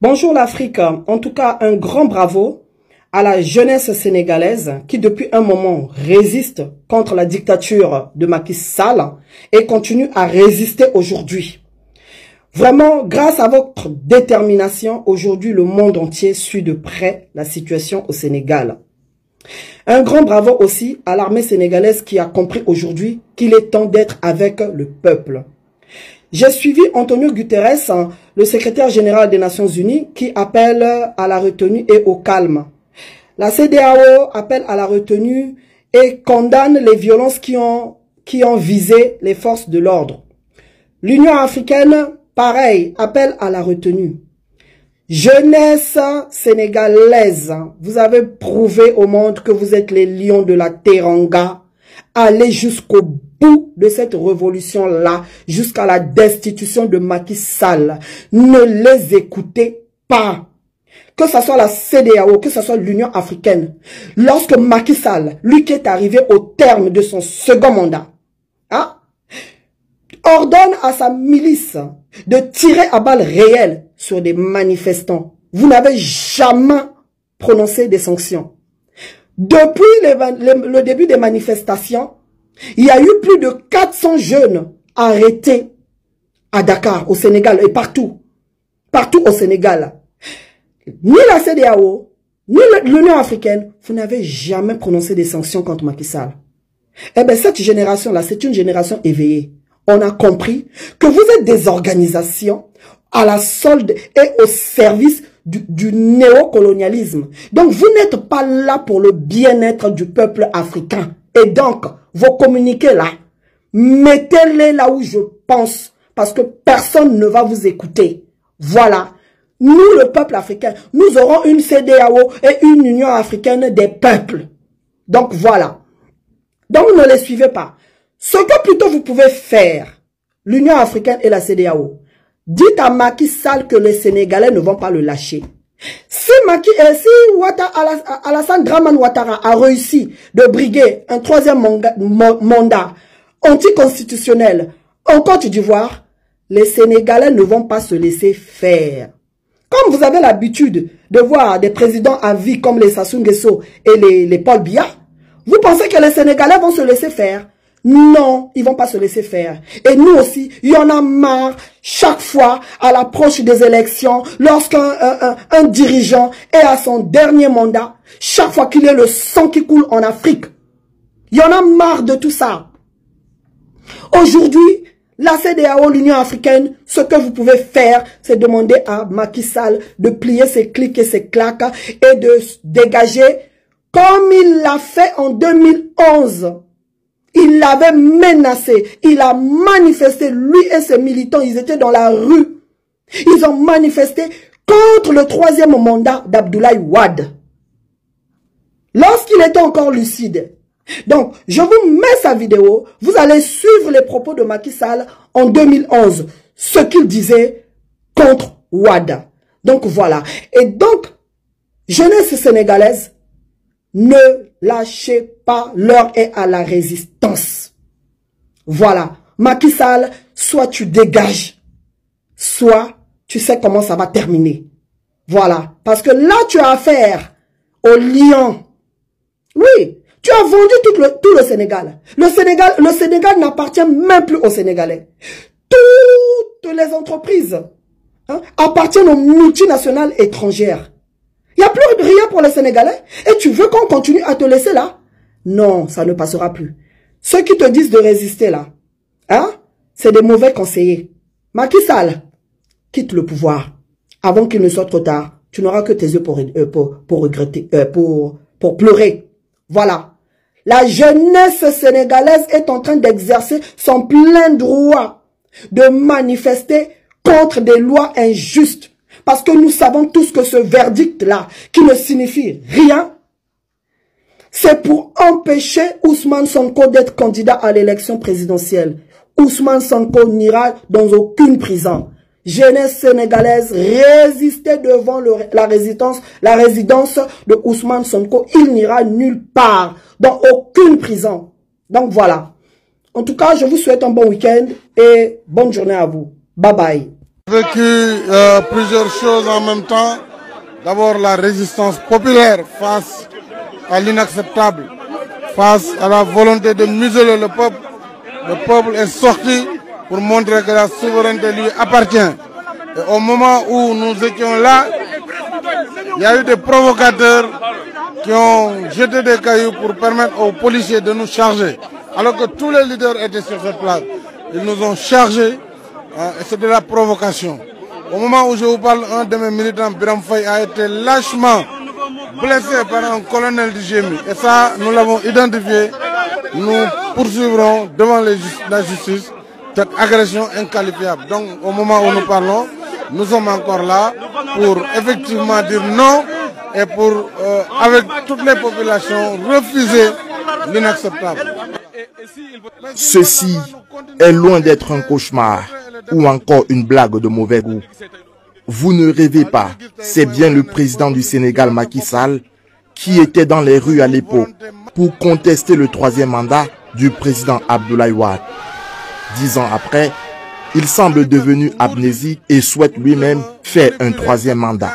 Bonjour l'Afrique, en tout cas un grand bravo à la jeunesse sénégalaise qui depuis un moment résiste contre la dictature de Macky Sall et continue à résister aujourd'hui. Vraiment, grâce à votre détermination, aujourd'hui le monde entier suit de près la situation au Sénégal. Un grand bravo aussi à l'armée sénégalaise qui a compris aujourd'hui qu'il est temps d'être avec le peuple. J'ai suivi Antonio Guterres, le secrétaire général des Nations Unies, qui appelle à la retenue et au calme. La CEDEAO appelle à la retenue et condamne les violences qui ont visé les forces de l'ordre. L'Union africaine, pareil, appelle à la retenue. Jeunesse sénégalaise, vous avez prouvé au monde que vous êtes les lions de la Teranga. Allez jusqu'au bout de cette révolution-là, jusqu'à la destitution de Macky Sall. Ne les écoutez pas. Que ce soit la CEDEAO, que ce soit l'Union africaine. Lorsque Macky Sall, lui qui est arrivé au terme de son second mandat, ordonne à sa milice de tirer à balles réelles sur des manifestants, vous n'avez jamais prononcé des sanctions. Depuis le début des manifestations, il y a eu plus de 400 jeunes arrêtés à Dakar, au Sénégal et partout au Sénégal. Ni la CEDEAO, ni l'Union africaine, vous n'avez jamais prononcé des sanctions contre Macky Sall. Eh bien, cette génération-là, c'est une génération éveillée. On a compris que vous êtes des organisations à la solde et au service du néocolonialisme. Donc, vous n'êtes pas là pour le bien-être du peuple africain. Et donc, vos communiqués là, mettez-les là où je pense, parce que personne ne va vous écouter. Voilà. Nous, le peuple africain, nous aurons une CEDEAO et une Union africaine des peuples. Donc, voilà. Donc, ne les suivez pas. Ce que plutôt vous pouvez faire, l'Union africaine et la CEDEAO, dites à Macky Sall que les Sénégalais ne vont pas le lâcher. Si Alassane Dramane Ouattara a réussi de briguer un troisième mandat anticonstitutionnel en Côte d'Ivoire, les Sénégalais ne vont pas se laisser faire. Comme vous avez l'habitude de voir des présidents à vie comme les Sassou Nguesso et les Paul Biya, vous pensez que les Sénégalais vont se laisser faire? Non, ils vont pas se laisser faire. Et nous aussi, il y en a marre chaque fois à l'approche des élections, lorsqu'un un dirigeant est à son dernier mandat, chaque fois qu'il y a le sang qui coule en Afrique. Il y en a marre de tout ça. Aujourd'hui, la CEDEAO, l'Union africaine, ce que vous pouvez faire, c'est demander à Macky Sall de plier ses clics et ses claques et de dégager comme il l'a fait en 2011. Il l'avait menacé, il a manifesté, lui et ses militants, ils étaient dans la rue. Ils ont manifesté contre le troisième mandat d'Abdoulaye Wade. Lorsqu'il était encore lucide. Donc, je vous mets sa vidéo, vous allez suivre les propos de Macky Sall en 2011, ce qu'il disait contre Wade. Donc voilà. Et donc, jeunesse sénégalaise, ne lâchez pas, l'heure est à la résistance. Voilà. Macky Sall, soit tu dégages, soit tu sais comment ça va terminer. Voilà. Parce que là, tu as affaire au lion. Oui. Tu as vendu tout le Sénégal. Le Sénégal n'appartient même plus aux Sénégalais. Toutes les entreprises appartiennent aux multinationales étrangères. Il n'y a plus rien pour les Sénégalais. Et tu veux qu'on continue à te laisser là? Non, ça ne passera plus. Ceux qui te disent de résister là, c'est des mauvais conseillers. Macky Sall, quitte le pouvoir. Avant qu'il ne soit trop tard, tu n'auras que tes yeux pour regretter, pour pleurer. Voilà. La jeunesse sénégalaise est en train d'exercer son plein droit de manifester contre des lois injustes. Parce que nous savons tous que ce verdict-là, qui ne signifie rien, c'est pour empêcher Ousmane Sonko d'être candidat à l'élection présidentielle. Ousmane Sonko n'ira dans aucune prison. Jeunesse sénégalaise, résistez devant la résidence de Ousmane Sonko. Il n'ira nulle part, dans aucune prison. Donc voilà. En tout cas, je vous souhaite un bon week-end et bonne journée à vous. Bye bye. Vécu plusieurs choses en même temps. D'abord la résistance populaire face à l'inacceptable, face à la volonté de museler le peuple. Le peuple est sorti pour montrer que la souveraineté lui appartient. Et au moment où nous étions là, il y a eu des provocateurs qui ont jeté des cailloux pour permettre aux policiers de nous charger. Alors que tous les leaders étaient sur cette place. Ils nous ont chargés et c'est de la provocation. Au moment où je vous parle, un de mes militants, Biram Faye, a été lâchement blessé par un colonel du GMI. Et ça, nous l'avons identifié. Nous poursuivrons devant la justice cette agression inqualifiable. Donc, au moment où nous parlons, nous sommes encore là pour effectivement dire non et pour, avec toutes les populations, refuser l'inacceptable. Ceci est loin d'être un cauchemar ou encore une blague de mauvais goût. Vous ne rêvez pas, c'est bien le président du Sénégal, Macky Sall, qui était dans les rues à l'époque pour contester le troisième mandat du président Abdoulaye Wade. 10 ans après, il semble devenu amnésique et souhaite lui-même faire un troisième mandat.